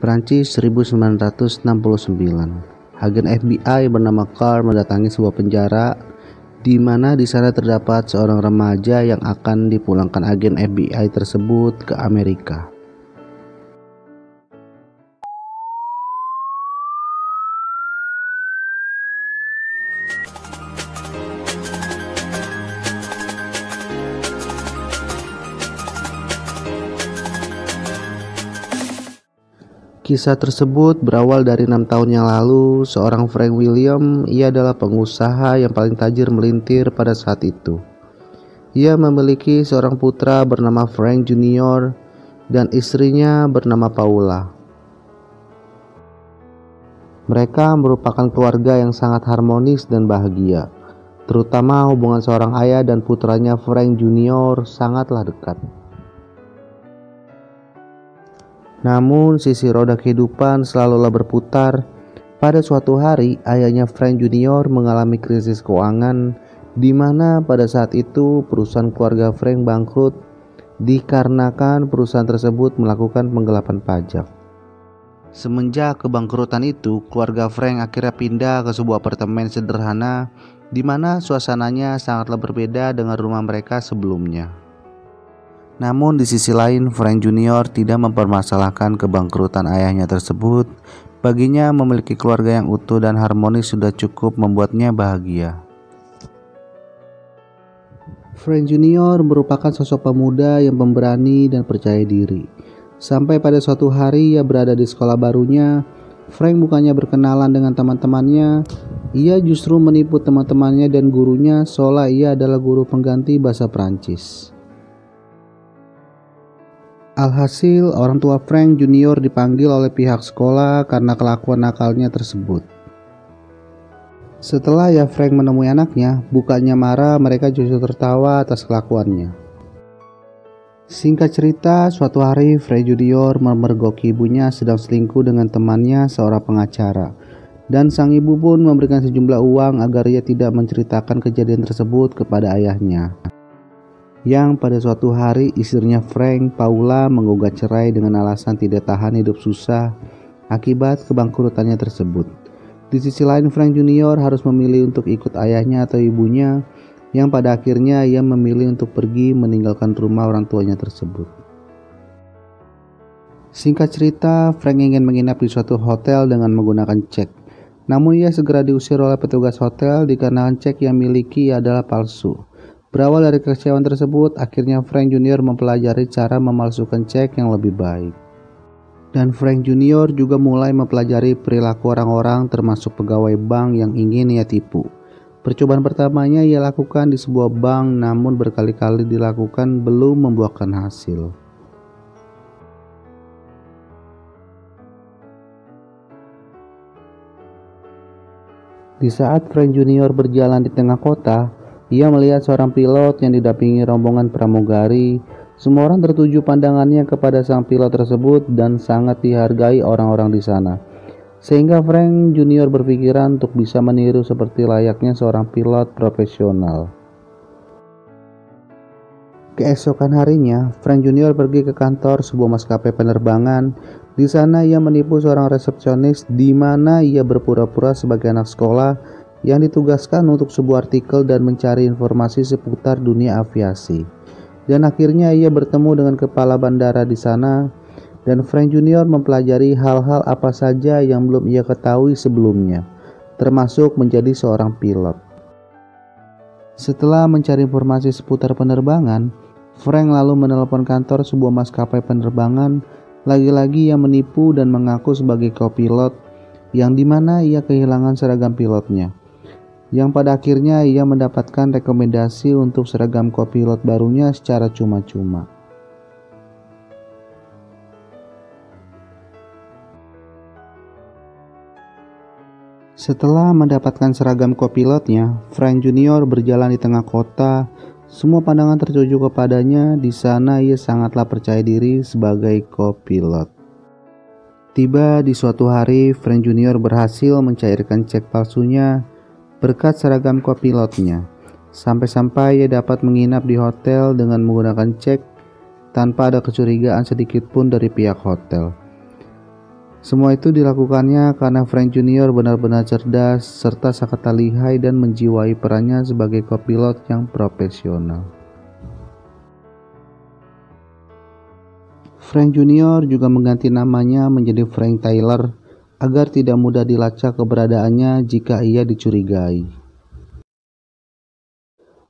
Prancis 1969. Agen FBI bernama Carl mendatangi sebuah penjara di mana di sana terdapat seorang remaja yang akan dipulangkan agen FBI tersebut ke Amerika. Kisah tersebut berawal dari 6 tahun yang lalu. Seorang Frank William, ia adalah pengusaha yang paling tajir melintir pada saat itu. Ia memiliki seorang putra bernama Frank Junior dan istrinya bernama Paula. Mereka merupakan keluarga yang sangat harmonis dan bahagia. Terutama hubungan seorang ayah dan putranya Frank Junior sangatlah dekat. Namun sisi roda kehidupan selalulah berputar. Pada suatu hari ayahnya Frank Junior mengalami krisis keuangan, di mana pada saat itu perusahaan keluarga Frank bangkrut dikarenakan perusahaan tersebut melakukan penggelapan pajak. Semenjak kebangkrutan itu, keluarga Frank akhirnya pindah ke sebuah apartemen sederhana di mana suasananya sangatlah berbeda dengan rumah mereka sebelumnya. Namun di sisi lain, Frank Junior tidak mempermasalahkan kebangkrutan ayahnya tersebut. Baginya memiliki keluarga yang utuh dan harmonis sudah cukup membuatnya bahagia. Frank Junior merupakan sosok pemuda yang pemberani dan percaya diri. Sampai pada suatu hari ia berada di sekolah barunya, Frank bukannya berkenalan dengan teman-temannya, ia justru menipu teman-temannya dan gurunya seolah ia adalah guru pengganti bahasa Prancis. Alhasil, orang tua Frank Junior dipanggil oleh pihak sekolah karena kelakuan nakalnya tersebut. Setelah Frank menemui anaknya, bukannya marah, mereka justru tertawa atas kelakuannya. Singkat cerita, suatu hari Frank Junior memergoki ibunya sedang selingkuh dengan temannya seorang pengacara. Dan sang ibu pun memberikan sejumlah uang agar ia tidak menceritakan kejadian tersebut kepada ayahnya. Yang pada suatu hari istrinya Frank, Paula, menggugat cerai dengan alasan tidak tahan hidup susah akibat kebangkrutannya tersebut. Di sisi lain, Frank Junior harus memilih untuk ikut ayahnya atau ibunya, yang pada akhirnya ia memilih untuk pergi meninggalkan rumah orang tuanya tersebut. Singkat cerita, Frank ingin menginap di suatu hotel dengan menggunakan cek. Namun ia segera diusir oleh petugas hotel dikarenakan cek yang miliki adalah palsu. Berawal dari kekecewaan tersebut, akhirnya Frank Junior mempelajari cara memalsukan cek yang lebih baik. Dan Frank Junior juga mulai mempelajari perilaku orang-orang termasuk pegawai bank yang ingin ia tipu. Percobaan pertamanya ia lakukan di sebuah bank, namun berkali-kali dilakukan belum membuahkan hasil. Di saat Frank Junior berjalan di tengah kota, ia melihat seorang pilot yang didampingi rombongan pramugari. Semua orang tertuju pandangannya kepada sang pilot tersebut dan sangat dihargai orang-orang di sana. Sehingga Frank Junior berpikiran untuk bisa meniru seperti layaknya seorang pilot profesional. Keesokan harinya, Frank Junior pergi ke kantor sebuah maskapai penerbangan. Di sana ia menipu seorang resepsionis di mana ia berpura-pura sebagai anak sekolah yang ditugaskan untuk sebuah artikel dan mencari informasi seputar dunia aviasi. Dan akhirnya ia bertemu dengan kepala bandara di sana, dan Frank Junior mempelajari hal-hal apa saja yang belum ia ketahui sebelumnya, termasuk menjadi seorang pilot. Setelah mencari informasi seputar penerbangan, Frank lalu menelpon kantor sebuah maskapai penerbangan. Lagi-lagi ia menipu dan mengaku sebagai kopilot, yang dimana ia kehilangan seragam pilotnya. Yang pada akhirnya ia mendapatkan rekomendasi untuk seragam kopilot barunya secara cuma-cuma. Setelah mendapatkan seragam kopilotnya, Frank Junior berjalan di tengah kota. Semua pandangan tertuju kepadanya. Di sana ia sangatlah percaya diri sebagai kopilot. Tiba di suatu hari, Frank Junior berhasil mencairkan cek palsunya berkat seragam kopilotnya. Sampai-sampai ia dapat menginap di hotel dengan menggunakan cek tanpa ada kecurigaan sedikit pun dari pihak hotel. Semua itu dilakukannya karena Frank Junior benar-benar cerdas serta sangat lihai dan menjiwai perannya sebagai kopilot yang profesional. Frank Junior juga mengganti namanya menjadi Frank Tyler agar tidak mudah dilacak keberadaannya jika ia dicurigai.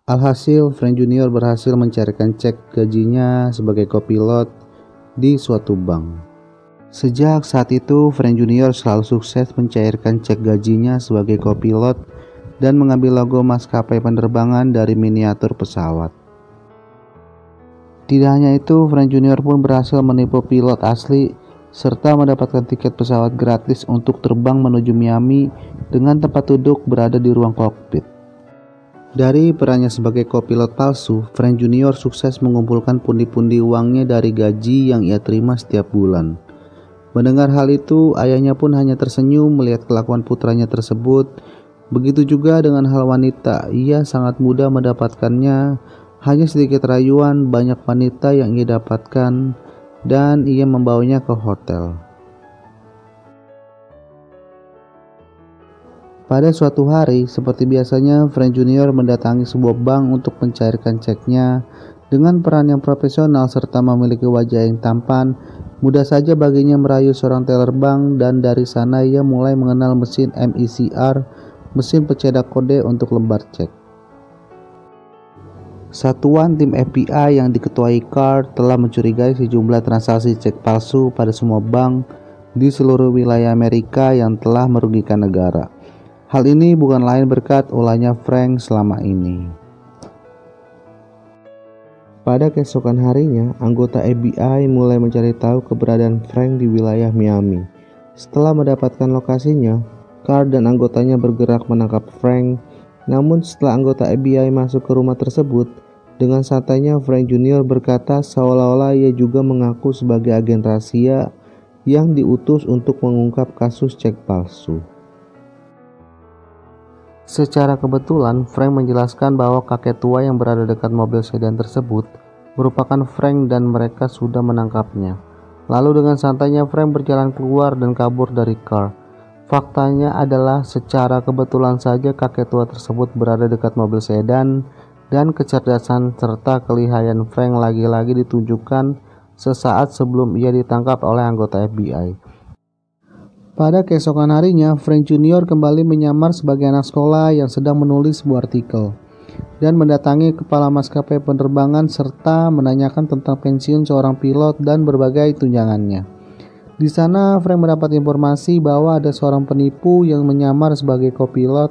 Alhasil, Frank Junior berhasil mencairkan cek gajinya sebagai kopilot di suatu bank. Sejak saat itu, Frank Junior selalu sukses mencairkan cek gajinya sebagai kopilot dan mengambil logo maskapai penerbangan dari miniatur pesawat. Tidak hanya itu, Frank Junior pun berhasil menipu pilot asli serta mendapatkan tiket pesawat gratis untuk terbang menuju Miami dengan tempat duduk berada di ruang kokpit. Dari perannya sebagai kopilot palsu, Frank Junior sukses mengumpulkan pundi-pundi uangnya dari gaji yang ia terima setiap bulan. Mendengar hal itu, ayahnya pun hanya tersenyum melihat kelakuan putranya tersebut. Begitu juga dengan hal wanita, ia sangat mudah mendapatkannya. Hanya sedikit rayuan, banyak wanita yang ia dapatkan dan ia membawanya ke hotel. Pada suatu hari, seperti biasanya, Frank Junior mendatangi sebuah bank untuk mencairkan ceknya. Dengan peran yang profesional serta memiliki wajah yang tampan, mudah saja baginya merayu seorang teller bank dan dari sana ia mulai mengenal mesin MECR, mesin pencetak kode untuk lembar cek. Satuan tim FBI yang diketuai Carr telah mencurigai sejumlah transaksi cek palsu pada semua bank di seluruh wilayah Amerika yang telah merugikan negara. Hal ini bukan lain berkat ulahnya Frank selama ini. Pada keesokan harinya, anggota FBI mulai mencari tahu keberadaan Frank di wilayah Miami. Setelah mendapatkan lokasinya, Carr dan anggotanya bergerak menangkap Frank. Namun setelah anggota FBI masuk ke rumah tersebut, dengan santainya Frank Junior berkata seolah-olah ia juga mengaku sebagai agen rahasia yang diutus untuk mengungkap kasus cek palsu. Secara kebetulan, Frank menjelaskan bahwa kakek tua yang berada dekat mobil sedan tersebut merupakan Frank dan mereka sudah menangkapnya. Lalu dengan santainya Frank berjalan keluar dan kabur dari Carr. Faktanya adalah secara kebetulan saja kakek tua tersebut berada dekat mobil sedan dan kecerdasan serta kelihayan Frank lagi-lagi ditunjukkan sesaat sebelum ia ditangkap oleh anggota FBI. Pada keesokan harinya, Frank Junior kembali menyamar sebagai anak sekolah yang sedang menulis sebuah artikel dan mendatangi kepala maskapai penerbangan serta menanyakan tentang pensiun seorang pilot dan berbagai tunjangannya. Di sana, Frank mendapat informasi bahwa ada seorang penipu yang menyamar sebagai kopilot.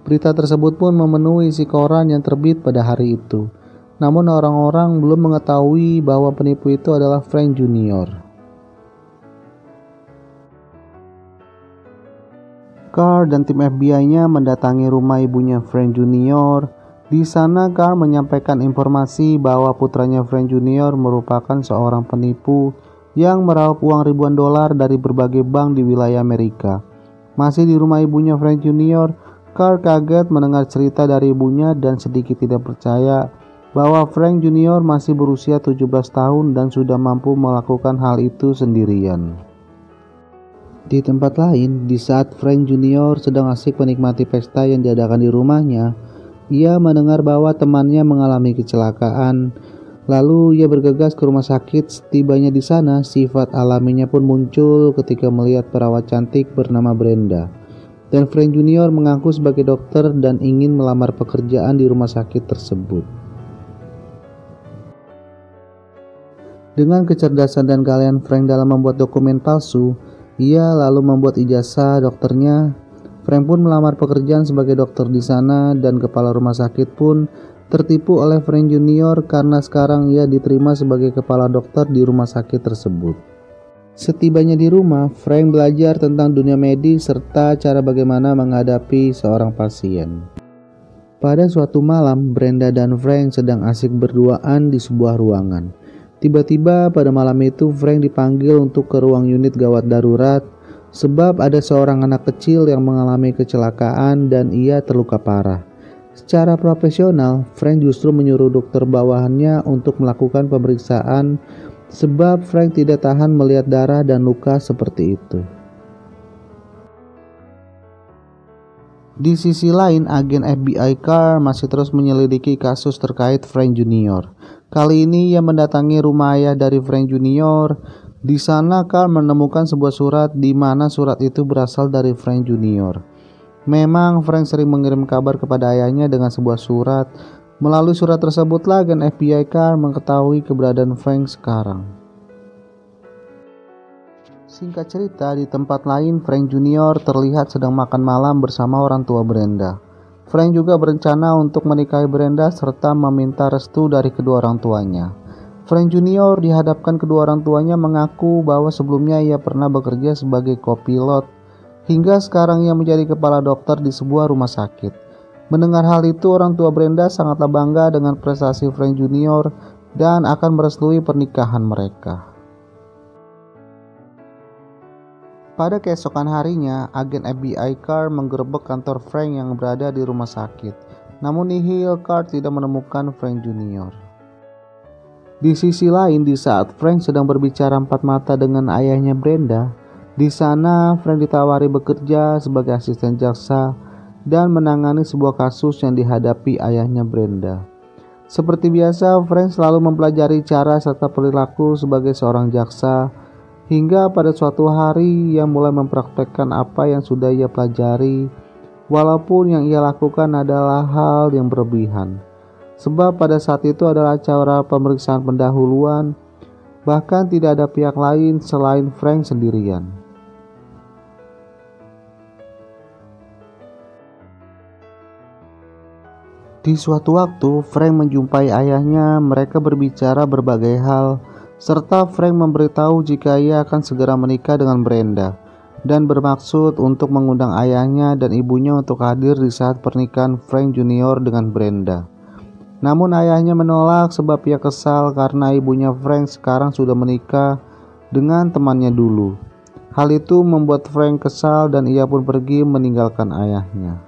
Berita tersebut pun memenuhi isi koran yang terbit pada hari itu. Namun orang-orang belum mengetahui bahwa penipu itu adalah Frank Junior. Carr dan tim FBI-nya mendatangi rumah ibunya Frank Junior. Di sana Carr menyampaikan informasi bahwa putranya Frank Junior merupakan seorang penipu yang meraup uang ribuan dolar dari berbagai bank di wilayah Amerika. Masih di rumah ibunya Frank Junior, Carr kaget mendengar cerita dari ibunya dan sedikit tidak percaya bahwa Frank Junior masih berusia 17 tahun dan sudah mampu melakukan hal itu sendirian. Di tempat lain, di saat Frank Junior sedang asik menikmati pesta yang diadakan di rumahnya, ia mendengar bahwa temannya mengalami kecelakaan. Lalu ia bergegas ke rumah sakit. Setibanya di sana, sifat alaminya pun muncul ketika melihat perawat cantik bernama Brenda. Dan Frank Junior mengaku sebagai dokter dan ingin melamar pekerjaan di rumah sakit tersebut. Dengan kecerdasan dan keahlian Frank dalam membuat dokumen palsu, ia lalu membuat ijazah dokternya. Frank pun melamar pekerjaan sebagai dokter di sana dan kepala rumah sakit pun tertipu oleh Frank Junior karena sekarang ia diterima sebagai kepala dokter di rumah sakit tersebut. Setibanya di rumah, Frank belajar tentang dunia medis serta cara bagaimana menghadapi seorang pasien. Pada suatu malam, Brenda dan Frank sedang asik berduaan di sebuah ruangan. Tiba-tiba pada malam itu Frank dipanggil untuk ke ruang unit gawat darurat sebab ada seorang anak kecil yang mengalami kecelakaan dan ia terluka parah. Secara profesional, Frank justru menyuruh dokter bawahannya untuk melakukan pemeriksaan sebab Frank tidak tahan melihat darah dan luka seperti itu. Di sisi lain, agen FBI Carr masih terus menyelidiki kasus terkait Frank Jr. Kali ini ia mendatangi rumah ayah dari Frank Jr. Di sana Carr menemukan sebuah surat di mana surat itu berasal dari Frank Jr. Memang Frank sering mengirim kabar kepada ayahnya dengan sebuah surat. Melalui surat tersebutlah agen FBI Carr mengetahui keberadaan Frank sekarang. Singkat cerita, di tempat lain Frank Jr. terlihat sedang makan malam bersama orang tua Brenda. Frank juga berencana untuk menikahi Brenda serta meminta restu dari kedua orang tuanya. Frank Jr. dihadapkan kedua orang tuanya mengaku bahwa sebelumnya ia pernah bekerja sebagai kopilot, hingga sekarang ia menjadi kepala dokter di sebuah rumah sakit. Mendengar hal itu, orang tua Brenda sangatlah bangga dengan prestasi Frank Jr. dan akan merestui pernikahan mereka. Pada keesokan harinya, agen FBI Carr menggerebek kantor Frank yang berada di rumah sakit. Namun nihil, Carr tidak menemukan Frank Jr. Di sisi lain, di saat Frank sedang berbicara empat mata dengan ayahnya Brenda, di sana Frank ditawari bekerja sebagai asisten jaksa dan menangani sebuah kasus yang dihadapi ayahnya Brenda. Seperti biasa, Frank selalu mempelajari cara serta perilaku sebagai seorang jaksa, hingga pada suatu hari ia mulai mempraktekkan apa yang sudah ia pelajari, walaupun yang ia lakukan adalah hal yang berlebihan. Sebab pada saat itu adalah cara pemeriksaan pendahuluan, bahkan tidak ada pihak lain selain Frank sendirian. Di suatu waktu, Frank menjumpai ayahnya. Mereka berbicara berbagai hal, serta Frank memberitahu jika ia akan segera menikah dengan Brenda dan bermaksud untuk mengundang ayahnya dan ibunya untuk hadir di saat pernikahan Frank Jr. dengan Brenda. Namun ayahnya menolak sebab ia kesal karena ibunya Frank sekarang sudah menikah dengan temannya dulu. Hal itu membuat Frank kesal dan ia pun pergi meninggalkan ayahnya.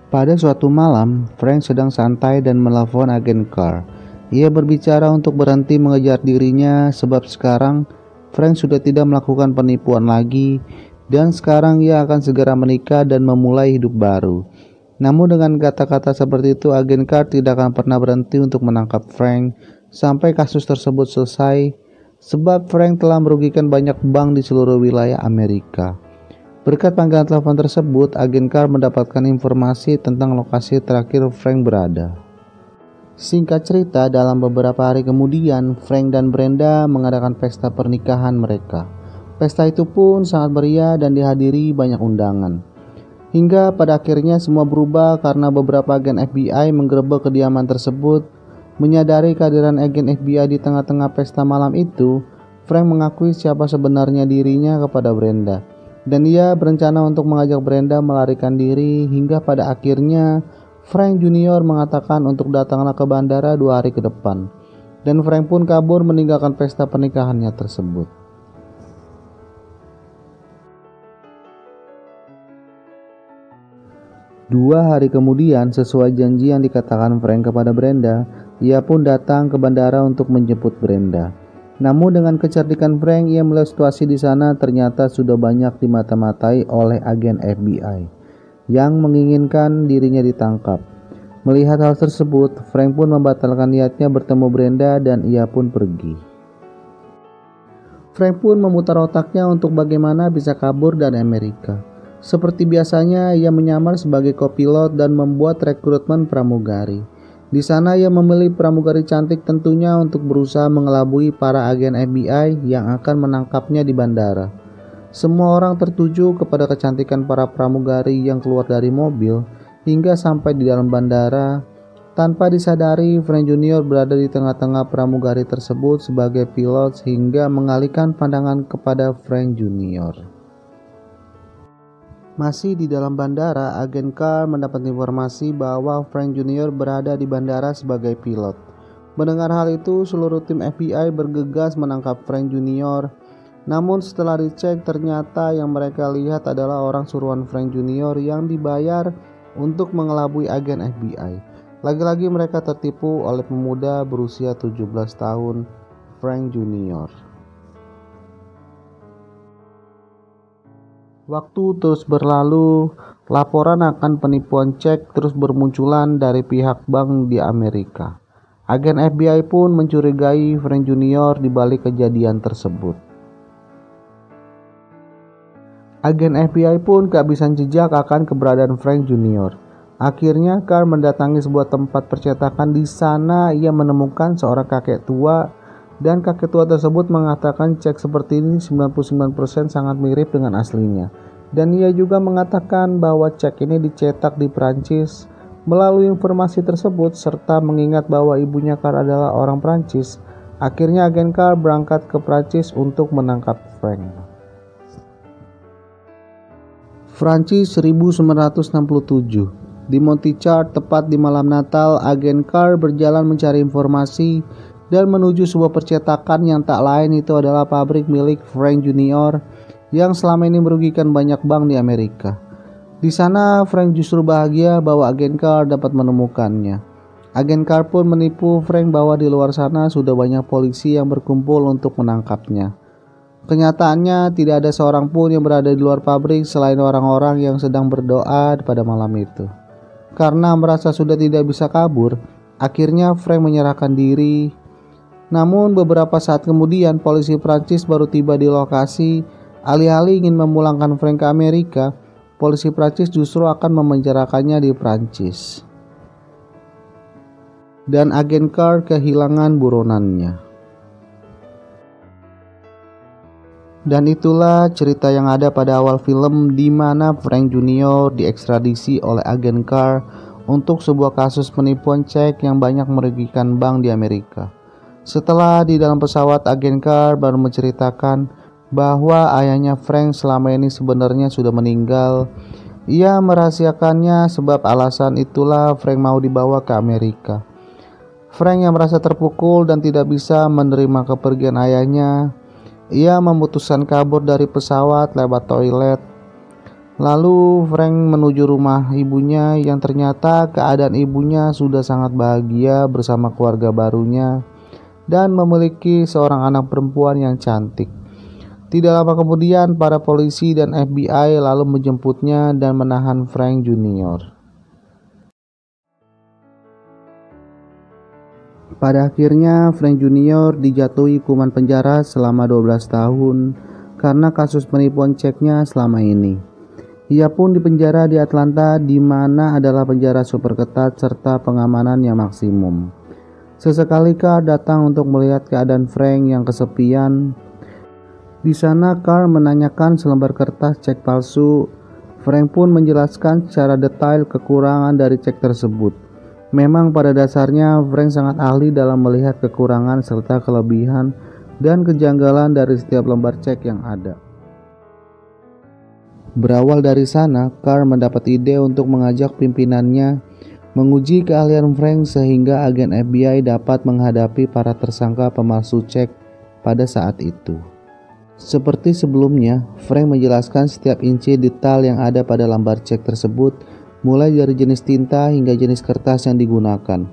Pada suatu malam, Frank sedang santai dan menelpon agen Carr. Ia berbicara untuk berhenti mengejar dirinya sebab sekarang Frank sudah tidak melakukan penipuan lagi dan sekarang ia akan segera menikah dan memulai hidup baru. Namun dengan kata-kata seperti itu, agen Carr tidak akan pernah berhenti untuk menangkap Frank sampai kasus tersebut selesai sebab Frank telah merugikan banyak bank di seluruh wilayah Amerika. Berkat panggilan telepon tersebut, agen Carr mendapatkan informasi tentang lokasi terakhir Frank berada. Singkat cerita, dalam beberapa hari kemudian, Frank dan Brenda mengadakan pesta pernikahan mereka. Pesta itu pun sangat meriah dan dihadiri banyak undangan. Hingga pada akhirnya semua berubah karena beberapa agen FBI menggerebek kediaman tersebut. Menyadari kehadiran agen FBI di tengah-tengah pesta malam itu, Frank mengakui siapa sebenarnya dirinya kepada Brenda. Dan ia berencana untuk mengajak Brenda melarikan diri hingga pada akhirnya Frank Jr. mengatakan untuk datanglah ke bandara 2 hari ke depan, dan Frank pun kabur meninggalkan pesta pernikahannya tersebut. Dua hari kemudian, sesuai janji yang dikatakan Frank kepada Brenda, ia pun datang ke bandara untuk menjemput Brenda. Namun dengan kecerdikan Frank, ia melihat situasi di sana ternyata sudah banyak dimata-matai oleh agen FBI yang menginginkan dirinya ditangkap. Melihat hal tersebut, Frank pun membatalkan niatnya bertemu Brenda dan ia pun pergi. Frank pun memutar otaknya untuk bagaimana bisa kabur dari Amerika. Seperti biasanya, ia menyamar sebagai kopilot dan membuat rekrutmen pramugari. Di sana ia memilih pramugari cantik tentunya untuk berusaha mengelabui para agen FBI yang akan menangkapnya di bandara. Semua orang tertuju kepada kecantikan para pramugari yang keluar dari mobil hingga sampai di dalam bandara. Tanpa disadari, Frank Jr. berada di tengah-tengah pramugari tersebut sebagai pilot hingga mengalihkan pandangan kepada Frank Jr. Masih di dalam bandara, agen Carr mendapat informasi bahwa Frank Jr. berada di bandara sebagai pilot. Mendengar hal itu, seluruh tim FBI bergegas menangkap Frank Jr. Namun setelah dicek, ternyata yang mereka lihat adalah orang suruhan Frank Jr. yang dibayar untuk mengelabui agen FBI. Lagi-lagi mereka tertipu oleh pemuda berusia 17 tahun. Frank Junior. Waktu terus berlalu, laporan akan penipuan cek terus bermunculan dari pihak bank di Amerika. Agen FBI pun mencurigai Frank Junior di balik kejadian tersebut. Agen FBI pun kehabisan jejak akan keberadaan Frank Junior. Akhirnya Carl mendatangi sebuah tempat percetakan. Di sana ia menemukan seorang kakek tua, dan kakek tua tersebut mengatakan cek seperti ini 99% sangat mirip dengan aslinya. Dan ia juga mengatakan bahwa cek ini dicetak di Prancis. Melalui informasi tersebut serta mengingat bahwa ibunya Carl adalah orang Prancis, akhirnya agen Carl berangkat ke Prancis untuk menangkap Frank. Prancis 1967. Di Montichard, tepat di malam Natal, agen Carl berjalan mencari informasi dan menuju sebuah percetakan yang tak lain itu adalah pabrik milik Frank Junior yang selama ini merugikan banyak bank di Amerika. Di sana, Frank justru bahagia bahwa agen Carl dapat menemukannya. Agen Carl pun menipu Frank bahwa di luar sana sudah banyak polisi yang berkumpul untuk menangkapnya. Kenyataannya, tidak ada seorang pun yang berada di luar pabrik selain orang-orang yang sedang berdoa pada malam itu. Karena merasa sudah tidak bisa kabur, akhirnya Frank menyerahkan diri. Namun beberapa saat kemudian polisi Prancis baru tiba di lokasi. Alih-alih ingin memulangkan Frank ke Amerika, polisi Prancis justru akan memenjarakannya di Prancis. Dan agen Carl kehilangan buronannya. Dan itulah cerita yang ada pada awal film, di mana Frank Junior diekstradisi oleh agen Carl untuk sebuah kasus penipuan cek yang banyak merugikan bank di Amerika. Setelah di dalam pesawat, agen Carl baru menceritakan bahwa ayahnya Frank selama ini sebenarnya sudah meninggal. Ia merahasiakannya sebab alasan itulah Frank mau dibawa ke Amerika. Frank yang merasa terpukul dan tidak bisa menerima kepergian ayahnya, ia memutuskan kabur dari pesawat lewat toilet. Lalu Frank menuju rumah ibunya yang ternyata keadaan ibunya sudah sangat bahagia bersama keluarga barunya dan memiliki seorang anak perempuan yang cantik. Tidak lama kemudian para polisi dan FBI lalu menjemputnya dan menahan Frank Junior. Pada akhirnya Frank Junior dijatuhi hukuman penjara selama 12 tahun karena kasus penipuan ceknya selama ini. Ia pun dipenjara di Atlanta, di mana adalah penjara super ketat serta pengamanan yang maksimum. Sesekali Carl datang untuk melihat keadaan Frank yang kesepian. Di sana Carl menanyakan selembar kertas cek palsu. Frank pun menjelaskan secara detail kekurangan dari cek tersebut. Memang pada dasarnya Frank sangat ahli dalam melihat kekurangan serta kelebihan dan kejanggalan dari setiap lembar cek yang ada. Berawal dari sana, Carl mendapat ide untuk mengajak pimpinannya menguji keahlian Frank sehingga agen FBI dapat menghadapi para tersangka pemalsu cek pada saat itu. Seperti sebelumnya, Frank menjelaskan setiap inci detail yang ada pada lembar cek tersebut, mulai dari jenis tinta hingga jenis kertas yang digunakan.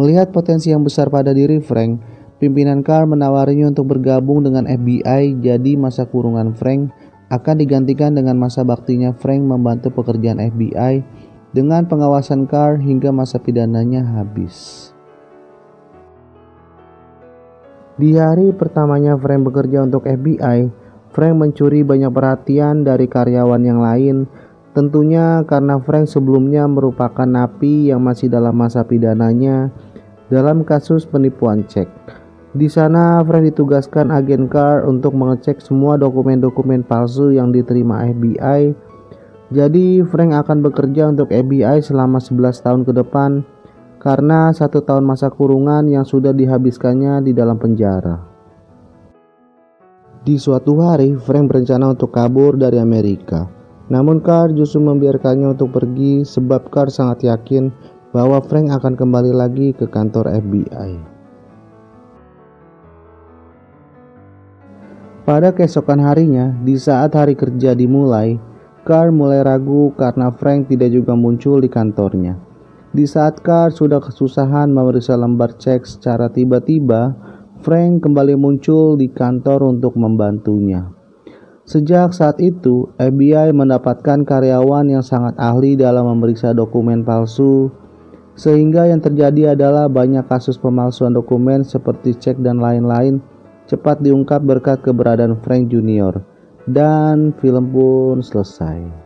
Melihat potensi yang besar pada diri Frank, pimpinan Carl menawarinya untuk bergabung dengan FBI. Jadi masa kurungan Frank akan digantikan dengan masa baktinya Frank membantu pekerjaan FBI dengan pengawasan Carl hingga masa pidananya habis. Di hari pertamanya Frank bekerja untuk FBI, Frank mencuri banyak perhatian dari karyawan yang lain. Tentunya karena Frank sebelumnya merupakan napi yang masih dalam masa pidananya dalam kasus penipuan cek. Di sana Frank ditugaskan agen Carl untuk mengecek semua dokumen-dokumen palsu yang diterima FBI. Jadi Frank akan bekerja untuk FBI selama 11 tahun ke depan karena 1 tahun masa kurungan yang sudah dihabiskannya di dalam penjara. Di suatu hari Frank berencana untuk kabur dari Amerika. Namun Carl justru membiarkannya untuk pergi sebab Carl sangat yakin bahwa Frank akan kembali lagi ke kantor FBI. Pada keesokan harinya, di saat hari kerja dimulai, Carl mulai ragu karena Frank tidak juga muncul di kantornya. Di saat Carl sudah kesusahan memeriksa lembar cek secara tiba-tiba, Frank kembali muncul di kantor untuk membantunya. Sejak saat itu, FBI mendapatkan karyawan yang sangat ahli dalam memeriksa dokumen palsu, sehingga yang terjadi adalah banyak kasus pemalsuan dokumen seperti cek dan lain-lain cepat diungkap berkat keberadaan Frank Junior. Dan film pun selesai.